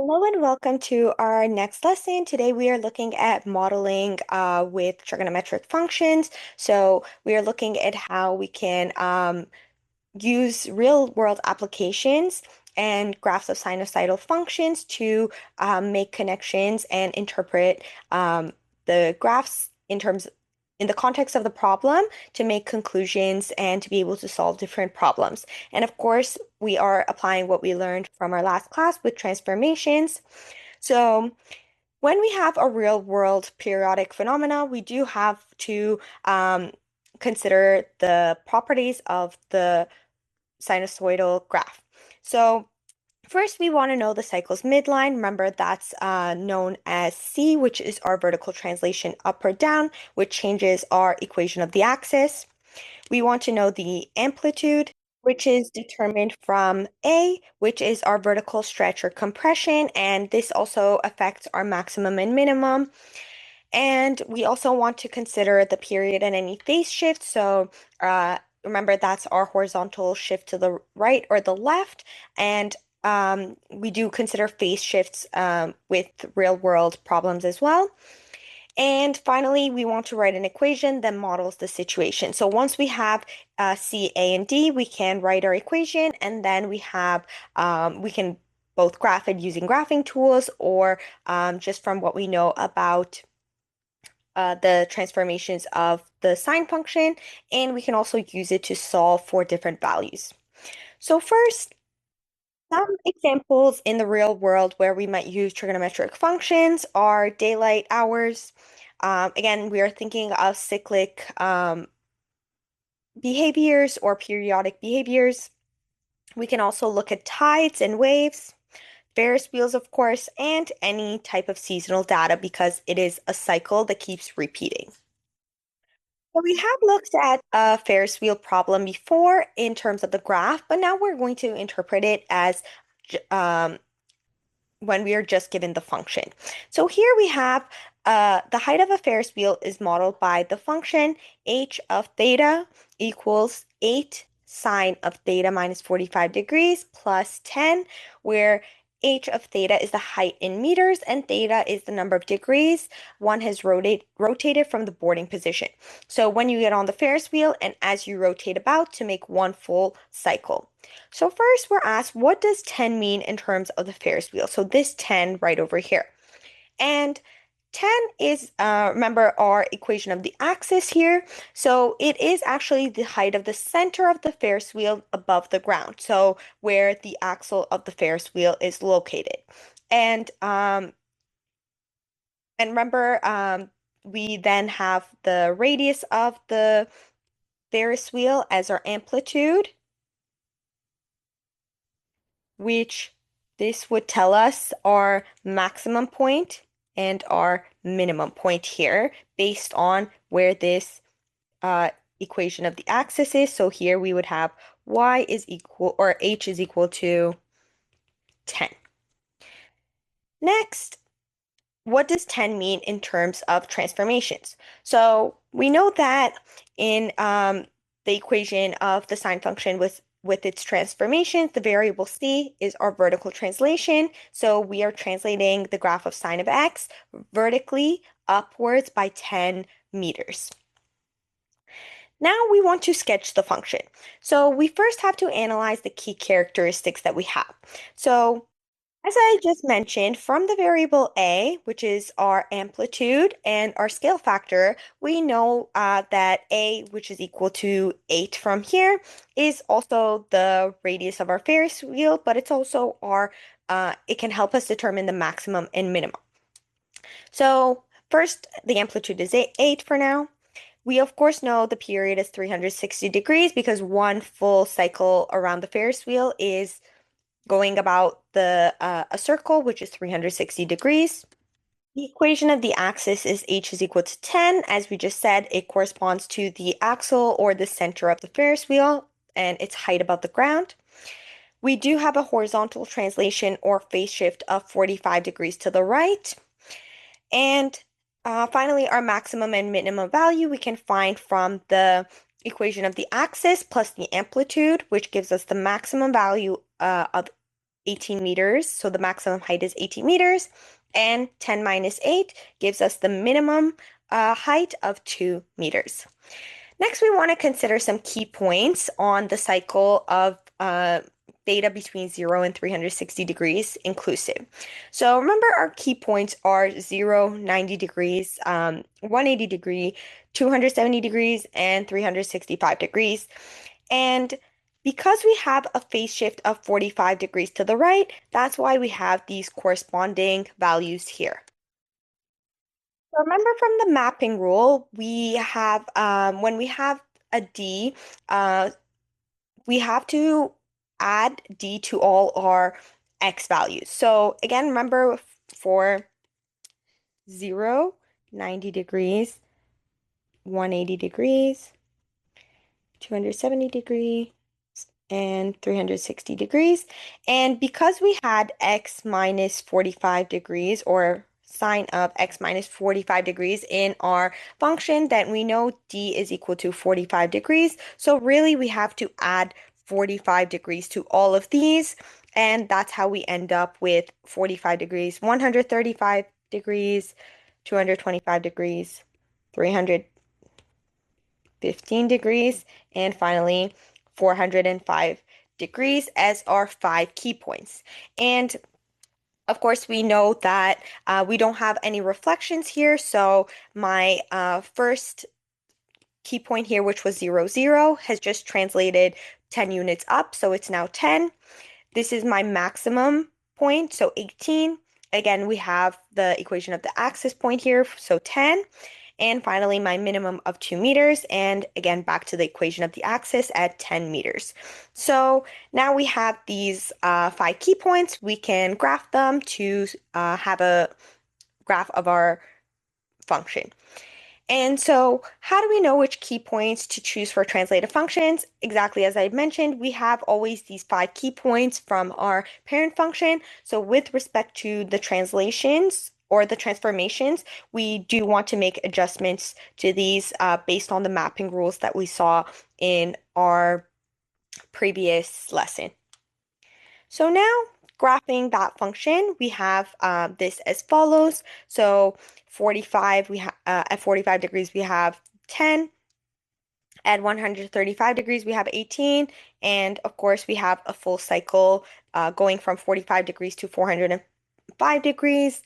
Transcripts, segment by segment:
Hello and welcome to our next lesson. Today we are looking at modeling with trigonometric functions. So we are looking at how we can use real-world applications and graphs of sinusoidal functions to make connections and interpret the graphs in the context of the problem to make conclusions and to be able to solve different problems. And of course, we are applying what we learned from our last class with transformations. So when we have a real world periodic phenomena, we do have to consider the properties of the sinusoidal graph. So first, we want to know the cycle's midline. Remember, that's known as C, which is our vertical translation up or down, which changes our equation of the axis. We want to know the amplitude, which is determined from A, which is our vertical stretch or compression, and this also affects our maximum and minimum. And we also want to consider the period and any phase shift. So remember, that's our horizontal shift to the right or the left. And we do consider phase shifts with real world problems as well. And finally, we want to write an equation that models the situation. So once we have C, A, and D, we can write our equation, and then we can both graph it using graphing tools or just from what we know about the transformations of the sine function, and we can also use it to solve for different values. So first, some examples in the real world where we might use trigonometric functions are daylight hours. Again, we are thinking of cyclic behaviors or periodic behaviors. We can also look at tides and waves, Ferris wheels, of course, and any type of seasonal data because it is a cycle that keeps repeating. So we have looked at a Ferris wheel problem before in terms of the graph, but now we're going to interpret it as when we are just given the function. So here we have the height of a Ferris wheel is modeled by the function h of theta equals 8 sine of theta minus 45 degrees plus 10, where h of theta is the height in meters and theta is the number of degrees one has rotated from the boarding position. So when you get on the Ferris wheel and as you rotate about to make one full cycle. So first we're asked, what does 10 mean in terms of the Ferris wheel? So this 10 right over here. And 10 is, remember, our equation of the axis here. So it is actually the height of the center of the Ferris wheel above the ground. So where the axle of the Ferris wheel is located. And remember, we then have the radius of the Ferris wheel as our amplitude, which this would tell us our maximum point and our minimum point here based on where this equation of the axis is. So here we would have y is equal, or h is equal to 10. Next, what does 10 mean in terms of transformations? So we know that in the equation of the sine function with its transformations, the variable c is our vertical translation. So we are translating the graph of sine of x vertically upwards by 10 meters. Now we want to sketch the function. So we first have to analyze the key characteristics that we have. So as I just mentioned, from the variable a, which is our amplitude and our scale factor, we know that a, which is equal to 8 from here, is also the radius of our Ferris wheel, but it's also it can help us determine the maximum and minimum. So first, the amplitude is 8 for now. We of course know the period is 360 degrees because one full cycle around the Ferris wheel is going about a circle, which is 360 degrees. The equation of the axis is h is equal to 10. As we just said, it corresponds to the axle or the center of the Ferris wheel and its height above the ground. We do have a horizontal translation or phase shift of 45 degrees to the right. And finally, our maximum and minimum value we can find from the equation of the axis plus the amplitude, which gives us the maximum value of 18 meters. So the maximum height is 18 meters. And 10 minus 8 gives us the minimum height of 2 meters. Next, we want to consider some key points on the cycle of theta between 0 and 360 degrees inclusive. So remember our key points are 0, 90 degrees, 180 degree, 270 degrees, and 365 degrees. And because we have a phase shift of 45 degrees to the right, that's why we have these corresponding values here. Remember from the mapping rule, we have when we have a D, uh, we have to add D to all our X values. So again, remember for 0, 90 degrees, 180 degrees, 270 degrees, and 360 degrees. And because we had x minus 45 degrees or sine of x minus 45 degrees in our function, then we know d is equal to 45 degrees. So really we have to add 45 degrees to all of these. And that's how we end up with 45 degrees, 135 degrees, 225 degrees, 315 degrees, and finally 405 degrees as our 5 key points. And of course, we know that we don't have any reflections here, so my first key point here, which was 0, 0, has just translated 10 units up, so it's now 10. This is my maximum point, so 18. Again, we have the equation of the axis point here, so 10. And finally, my minimum of 2 meters, and again, back to the equation of the axis at 10 meters. So now we have these 5 key points. We can graph them to have a graph of our function. And so how do we know which key points to choose for translated functions? Exactly as I mentioned, we have always these 5 key points from our parent function. So with respect to the translations or the transformations, we do want to make adjustments to these based on the mapping rules that we saw in our previous lesson. So now graphing that function, we have this as follows. So 45, at 45 degrees, we have 10. At 135 degrees, we have 18. And of course, we have a full cycle going from 45 degrees to 405 degrees,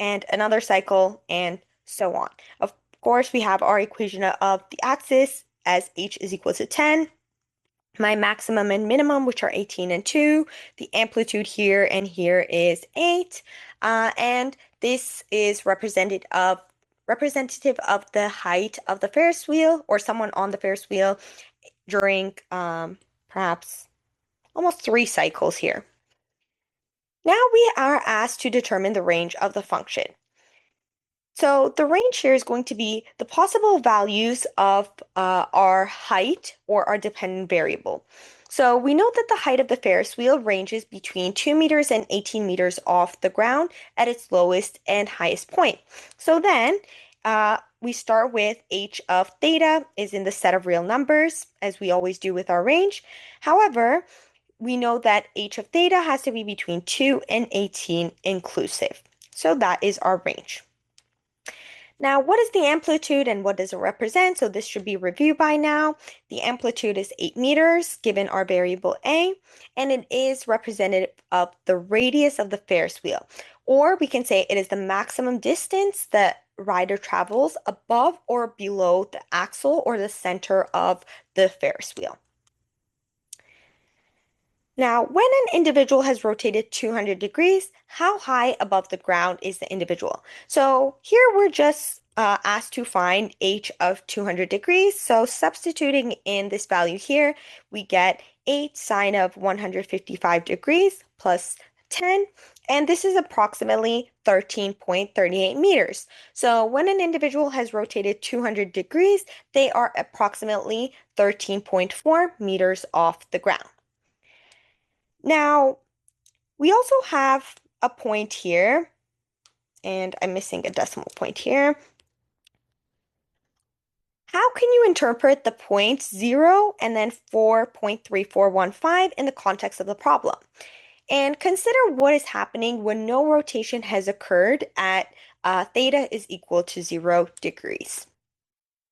and another cycle, and so on. Of course, we have our equation of the axis as h is equal to 10. My maximum and minimum, which are 18 and 2. The amplitude here and here is 8. And this is representative of the height of the Ferris wheel or someone on the Ferris wheel during perhaps almost 3 cycles here. Now we are asked to determine the range of the function. So the range here is going to be the possible values of our height or our dependent variable. So we know that the height of the Ferris wheel ranges between 2 meters and 18 meters off the ground at its lowest and highest point. So then we start with h of theta is in the set of real numbers, as we always do with our range. However, we know that h of theta has to be between 2 and 18 inclusive. So that is our range. Now, what is the amplitude and what does it represent? So this should be reviewed by now. The amplitude is 8 meters, given our variable A, and it is representative of the radius of the Ferris wheel. Or we can say it is the maximum distance the rider travels above or below the axle or the center of the Ferris wheel. Now, when an individual has rotated 200 degrees, how high above the ground is the individual? So here we're just asked to find h of 200 degrees. So substituting in this value here, we get 8 sine of 155 degrees plus 10, and this is approximately 13.38 meters. So when an individual has rotated 200 degrees, they are approximately 13.4 meters off the ground. Now, we also have a point here, and I'm missing a decimal point here. How can you interpret the points 0 and then 4.3415 in the context of the problem? And consider what is happening when no rotation has occurred at theta is equal to 0 degrees.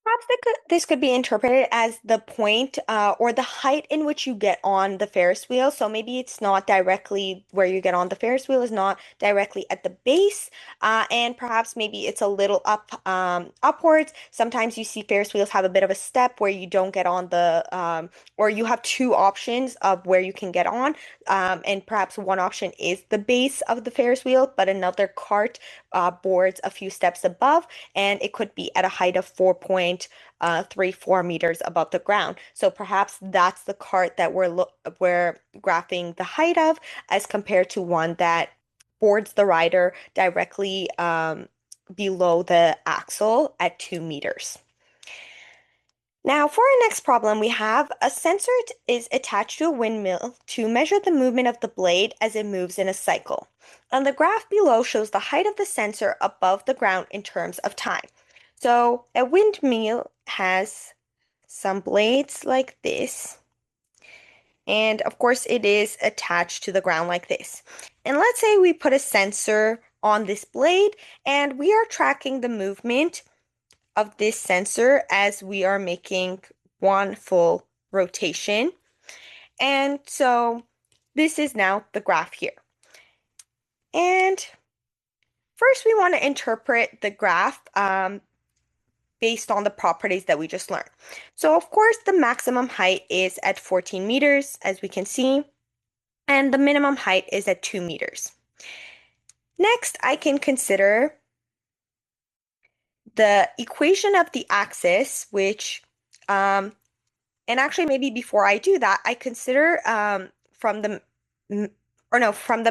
Perhaps this could be interpreted as the point or the height in which you get on the Ferris wheel. So maybe it's not directly where you get on the Ferris wheel is not directly at the base, and perhaps maybe it's a little upwards. Sometimes you see Ferris wheels have a bit of a step where you don't get on or you have two options of where you can get on, and perhaps one option is the base of the Ferris wheel, but another cart boards a few steps above, and it could be at a height of 4.34 meters above the ground. So perhaps that's the cart that we're graphing the height of as compared to one that boards the rider directly below the axle at 2 meters. Now, for our next problem, we have a sensor is attached to a windmill to measure the movement of the blade as it moves in a cycle. And the graph below shows the height of the sensor above the ground in terms of time. So a windmill has some blades like this, and of course it is attached to the ground like this. And let's say we put a sensor on this blade, and we are tracking the movement of this sensor as we are making one full rotation. And so this is now the graph here. And first we want to interpret the graph based on the properties that we just learned. So of course the maximum height is at 14 meters, as we can see, and the minimum height is at 2 meters. Next, I can consider the equation of the axis, which and actually, maybe before I do that, I consider from the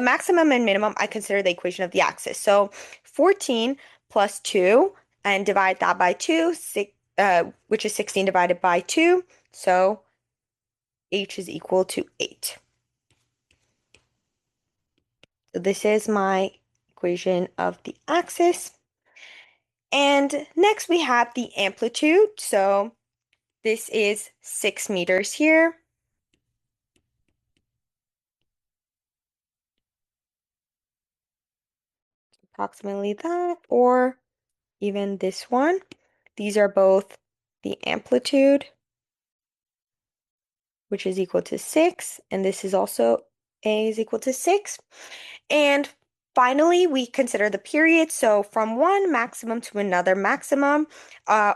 maximum and minimum, I consider the equation of the axis. So 14 plus 2 and divide that by 2, which is 16 divided by 2. So h is equal to 8. So this is my equation of the axis. And next we have the amplitude. So this is 6 meters here. Approximately that, or even this one. These are both the amplitude, which is equal to 6, and this is also A is equal to 6. And finally, we consider the period. So from one maximum to another maximum,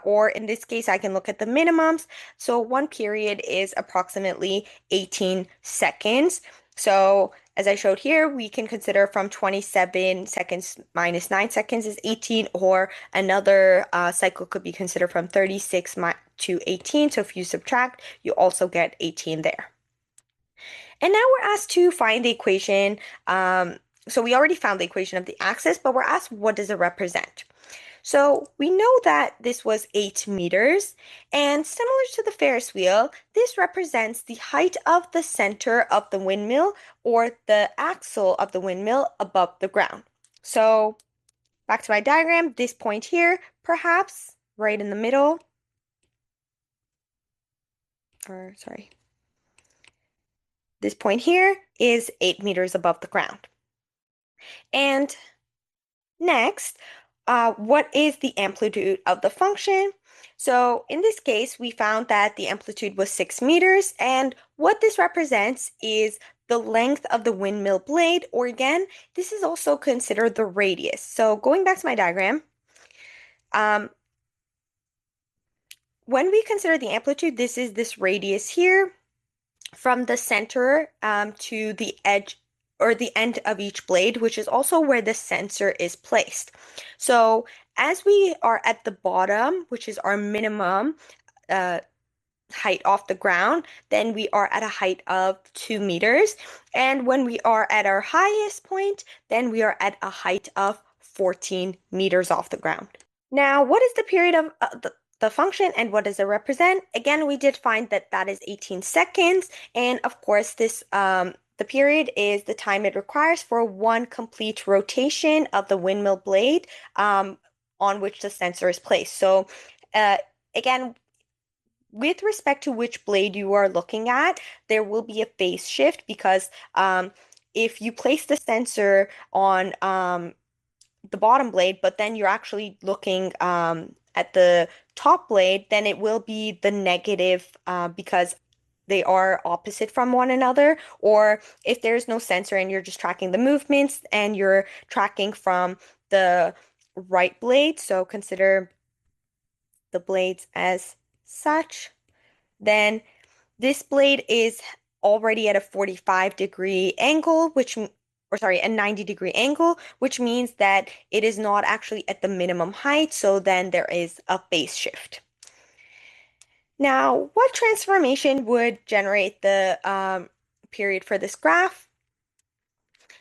or in this case, I can look at the minimums. So one period is approximately 18 seconds. So as I showed here, we can consider from 27 seconds minus 9 seconds is 18, or another cycle could be considered from 36 to 18. So if you subtract, you also get 18 there. And now we're asked to find the equation. So we already found the equation of the axis, but we're asked what does it represent? So we know that this was 8 meters, and similar to the Ferris wheel, this represents the height of the center of the windmill or the axle of the windmill above the ground. So back to my diagram, this point here, perhaps right in the middle, or sorry, this point here is 8 meters above the ground. And next, what is the amplitude of the function? So in this case, we found that the amplitude was 6 meters, and what this represents is the length of the windmill blade, or again, this is also considered the radius. So going back to my diagram, when we consider the amplitude, this is this radius here from the center to the edge or the end of each blade, which is also where the sensor is placed. So as we are at the bottom, which is our minimum height off the ground, then we are at a height of 2 meters. And when we are at our highest point, then we are at a height of 14 meters off the ground. Now, what is the period of the function and what does it represent? Again, we did find that that is 18 seconds. And of course, this the period is the time it requires for one complete rotation of the windmill blade on which the sensor is placed. So again, with respect to which blade you are looking at, there will be a phase shift because if you place the sensor on the bottom blade, but then you're actually looking at the top blade, then it will be the negative because they are opposite from one another. Or if there's no sensor and you're just tracking the movements and you're tracking from the right blade, so consider the blades as such, then this blade is already at a 45-degree angle, or sorry, a 90-degree angle, which means that it is not actually at the minimum height. So then there is a phase shift. Now, what transformation would generate the period for this graph?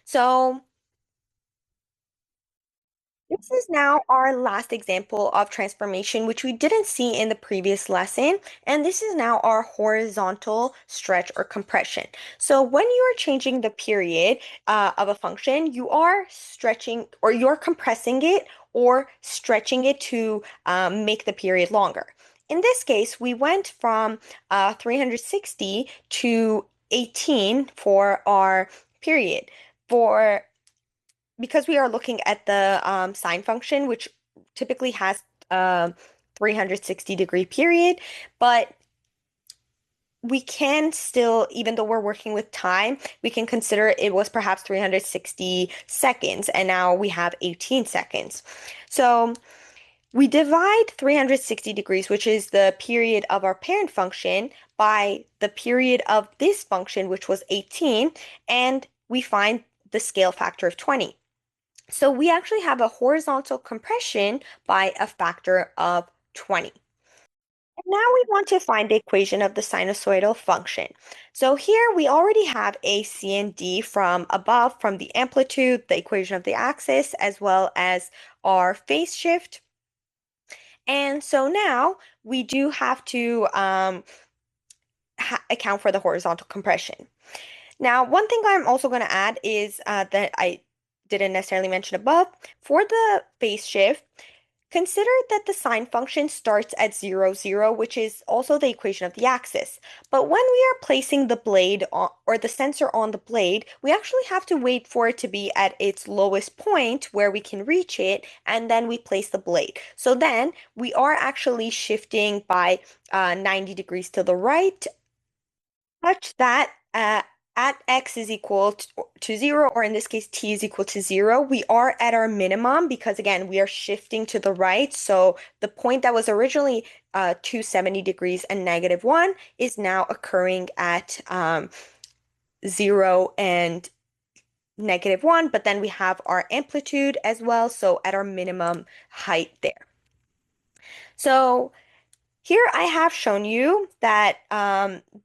So this is now our last example of transformation, which we didn't see in the previous lesson. And this is now our horizontal stretch or compression. So when you are changing the period of a function, you are stretching or you're compressing it or stretching it to make the period longer. In this case, we went from 360 to 18 for our period. For because we are looking at the sine function, which typically has a 360-degree period, but we can still, even though we're working with time, we can consider it was perhaps 360 seconds, and now we have 18 seconds. So we divide 360 degrees, which is the period of our parent function, by the period of this function, which was 18, and we find the scale factor of 20. So we actually have a horizontal compression by a factor of 20. And now we want to find the equation of the sinusoidal function. So here we already have a C and D from above, from the amplitude, the equation of the axis, as well as our phase shift. And so now we do have to account for the horizontal compression. Now, one thing I'm also going to add is that I didn't necessarily mention above. For the phase shift, consider that the sine function starts at 0, 0, which is also the equation of the axis. But when we are placing the blade on, or the sensor on the blade, we actually have to wait for it to be at its lowest point where we can reach it, and then we place the blade. So then we are actually shifting by 90 degrees to the right, such that at x is equal to 0, or in this case, t is equal to 0, we are at our minimum because, again, we are shifting to the right. So the point that was originally 270 degrees and -1 is now occurring at 0 and -1, but then we have our amplitude as well, so at our minimum height there. So here I have shown you that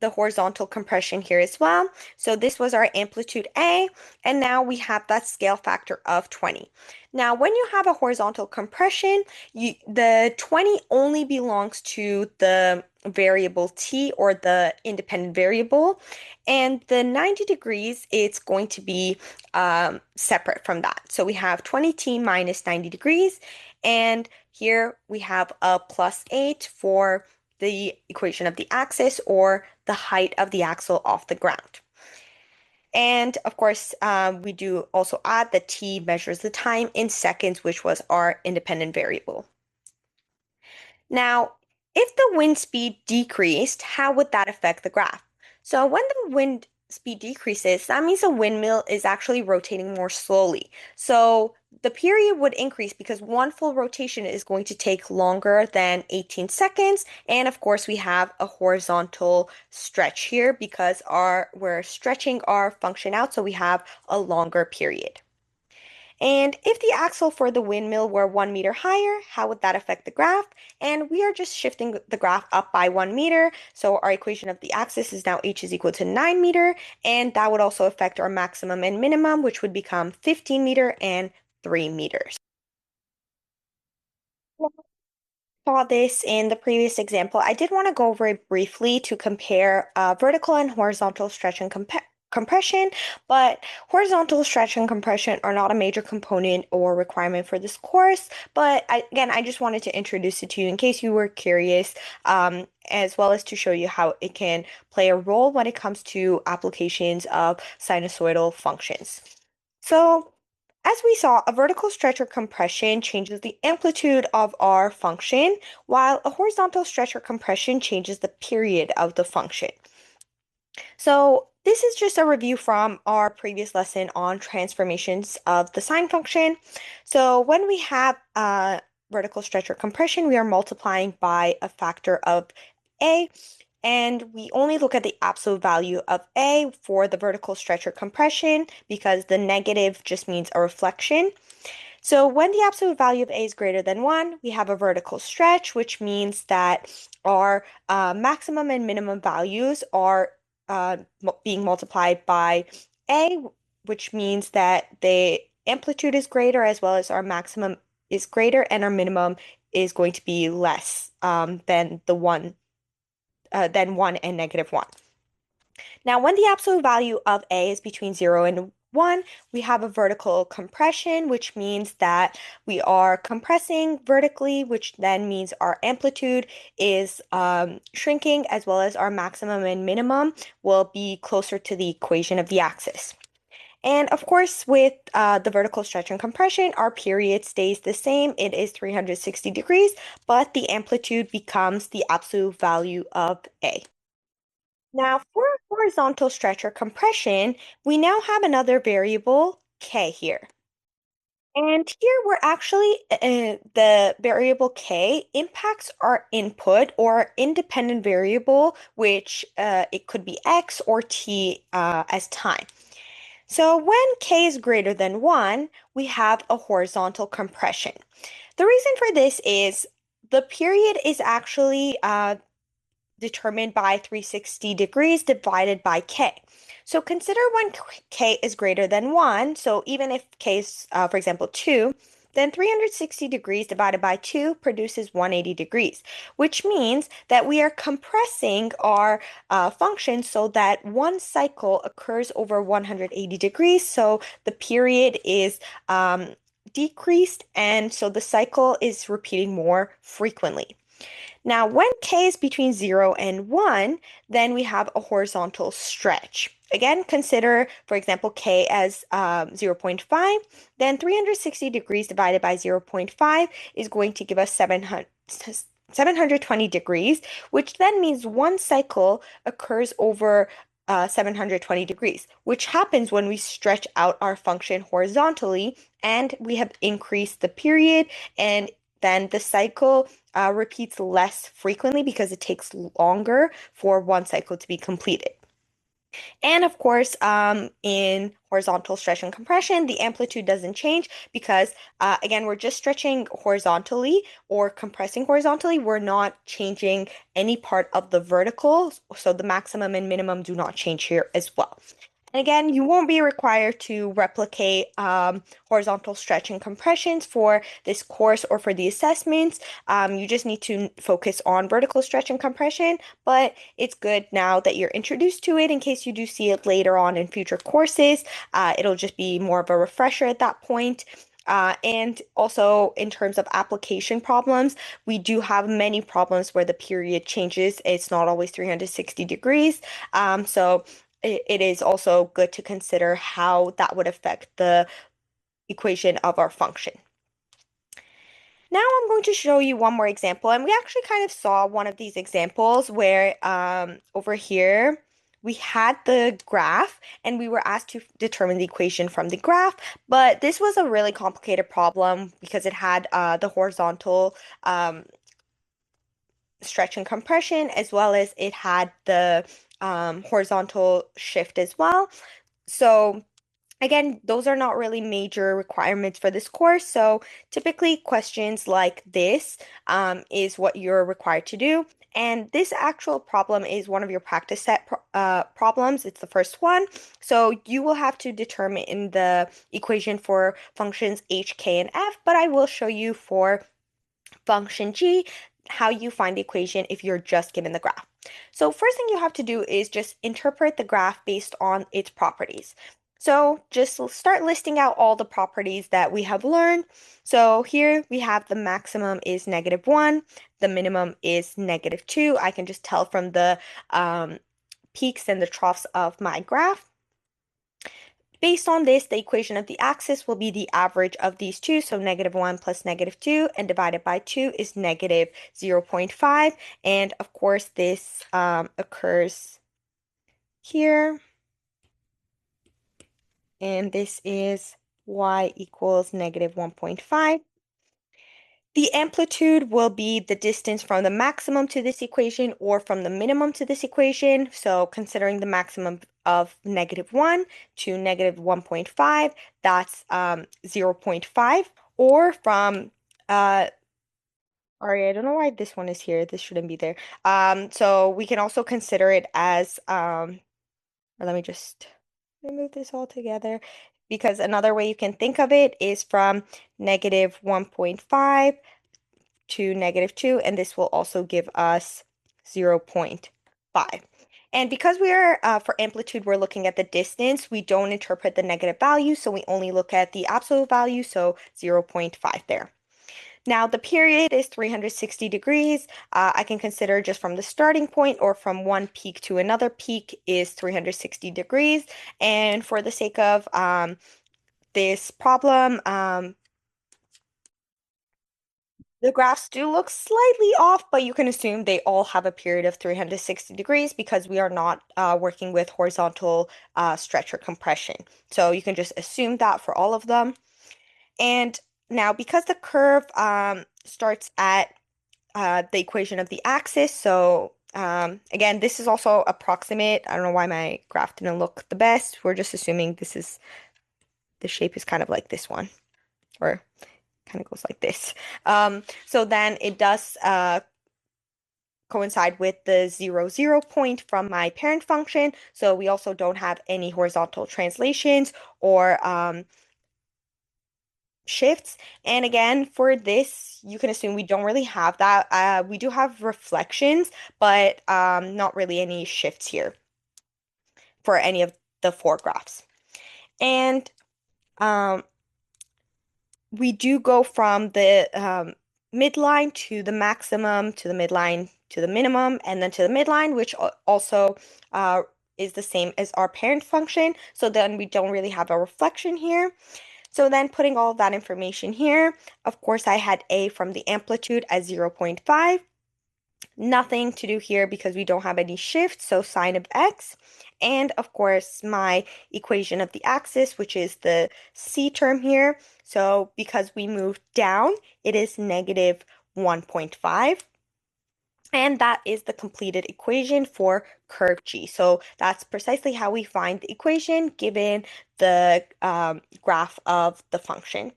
the horizontal compression here as well. So this was our amplitude A, and now we have that scale factor of 20. Now, when you have a horizontal compression, the 20 only belongs to the variable t, or the independent variable, and the 90 degrees, it's going to be separate from that. So we have 20t minus 90 degrees, and here we have a +8 for the equation of the axis, or the height of the axle off the ground. And of course, we do also add that t measures the time in seconds, which was our independent variable. Now, if the wind speed decreased, how would that affect the graph? So when the wind speed decreases, that means the windmill is actually rotating more slowly. So the period would increase because one full rotation is going to take longer than 18 seconds. And of course, we have a horizontal stretch here because we're stretching our function out, so we have a longer period. And if the axle for the windmill were 1 meter higher, how would that affect the graph? And we are just shifting the graph up by 1 meter. So our equation of the axis is now h is equal to 9 meter. And that would also affect our maximum and minimum, which would become 15 meter and 3 meters. Saw this in the previous example. I did want to go over it briefly to compare vertical and horizontal stretch and compression, but horizontal stretch and compression are not a major component or requirement for this course. But again, I just wanted to introduce it to you in case you were curious, as well as to show you how it can play a role when it comes to applications of sinusoidal functions. So, as we saw, a vertical stretch or compression changes the amplitude of our function, while a horizontal stretch or compression changes the period of the function. So this is just a review from our previous lesson on transformations of the sine function. So when we have vertical stretch or compression, we are multiplying by a factor of a, and we only look at the absolute value of a for the vertical stretch or compression because the negative just means a reflection. So when the absolute value of a is greater than 1, we have a vertical stretch, which means that our maximum and minimum values are being multiplied by a, which means that the amplitude is greater as well as our maximum is greater and our minimum is going to be less than the 1 than 1 and negative 1. Now, when the absolute value of A is between 0 and 1, we have a vertical compression, which means that we are compressing vertically, which then means our amplitude is shrinking, as well as our maximum and minimum will be closer to the equation of the axis. And of course, with the vertical stretch and compression, our period stays the same. It is 360 degrees, but the amplitude becomes the absolute value of A. Now, for horizontal stretch or compression, we now have another variable, k here. And here we're actually, the variable k impacts our input or independent variable, which it could be x or t as time. So when k is greater than 1, we have a horizontal compression. The reason for this is the period is actually determined by 360 degrees divided by k. So consider when k is greater than 1, so even if k is, for example, 2, then 360 degrees divided by 2 produces 180 degrees, which means that we are compressing our function so that one cycle occurs over 180 degrees, so the period is decreased, and so the cycle is repeating more frequently. Now, when k is between 0 and 1, then we have a horizontal stretch. Again, consider, for example, k as 0.5, then 360 degrees divided by 0.5 is going to give us 720 degrees, which then means one cycle occurs over 720 degrees, which happens when we stretch out our function horizontally and we have increased the period, and then the cycle repeats less frequently because it takes longer for one cycle to be completed. And of course, in horizontal stretch and compression, the amplitude doesn't change because, again, we're just stretching horizontally or compressing horizontally. We're not changing any part of the vertical, so the maximum and minimum do not change here as well. And again, you won't be required to replicate horizontal stretch and compressions for this course or for the assessments. You just need to focus on vertical stretch and compression, but it's good now that you're introduced to it in case you do see it later on in future courses. It'll just be more of a refresher at that point. And also in terms of application problems, we do have many problems where the period changes. It's not always 360 degrees. So it is also good to consider how that would affect the equation of our function. Now I'm going to show you one more example, and we actually kind of saw one of these examples where over here we had the graph and we were asked to determine the equation from the graph, but this was a really complicated problem because it had the horizontal stretch and compression as well as it had the horizontal shift as well. So again, those are not really major requirements for this course. So typically questions like this is what you're required to do. And this actual problem is one of your practice set problems. It's the first one. So you will have to determine the equation for functions h, k, and f, but I will show you for function g how you find the equation if you're just given the graph. So first thing you have to do is just interpret the graph based on its properties. So just start listing out all the properties that we have learned. So here we have the maximum is -1, the minimum is -2. I can just tell from the peaks and the troughs of my graph. Based on this, the equation of the axis will be the average of these two, so -1 plus -2, and divided by 2 is -0.5. And of course, this occurs here, and this is y equals -1.5. The amplitude will be the distance from the maximum to this equation or from the minimum to this equation. So considering the maximum of -1 to -1.5, that's 0.5. Or from, sorry, I don't know why this one is here. This shouldn't be there. So we can also consider it as, or let me just remove this all together, because another way you can think of it is from -1.5 to -2, and this will also give us 0.5. And because we are, for amplitude, we're looking at the distance, we don't interpret the negative value, so we only look at the absolute value, so 0.5 there. Now, the period is 360 degrees. I can consider just from the starting point or from one peak to another peak is 360 degrees. And for the sake of this problem, the graphs do look slightly off, but you can assume they all have a period of 360 degrees because we are not working with horizontal stretch or compression. So you can just assume that for all of them. And now because the curve starts at the equation of the axis, so again, this is also approximate. I don't know why my graph didn't look the best. We're just assuming the shape is kind of like this one, or kind of goes like this. So then it does coincide with the 0, 0 point from my parent function. So we also don't have any horizontal translations or shifts. And again, for this, you can assume we don't really have that. We do have reflections, but not really any shifts here for any of the four graphs. And um, we do go from the midline to the maximum, to the midline, to the minimum, and then to the midline, which also is the same as our parent function. So then we don't really have a reflection here. So then putting all of that information here, of course, I had A from the amplitude as 0.5. Nothing to do here because we don't have any shift, so sine of x. And of course, my equation of the axis, which is the c term here. So because we moved down, it is -1.5. And that is the completed equation for curve G. So that's precisely how we find the equation given the graph of the function.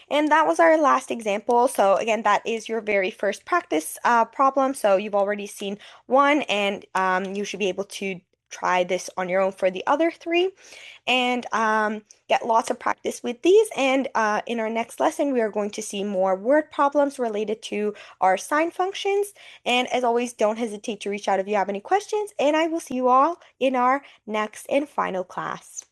And that was our last example. So again, that is your very first practice problem. So you've already seen one, and you should be able to try this on your own for the other three, and get lots of practice with these. And in our next lesson, we are going to see more word problems related to our sine functions. And as always, don't hesitate to reach out if you have any questions, and I will see you all in our next and final class.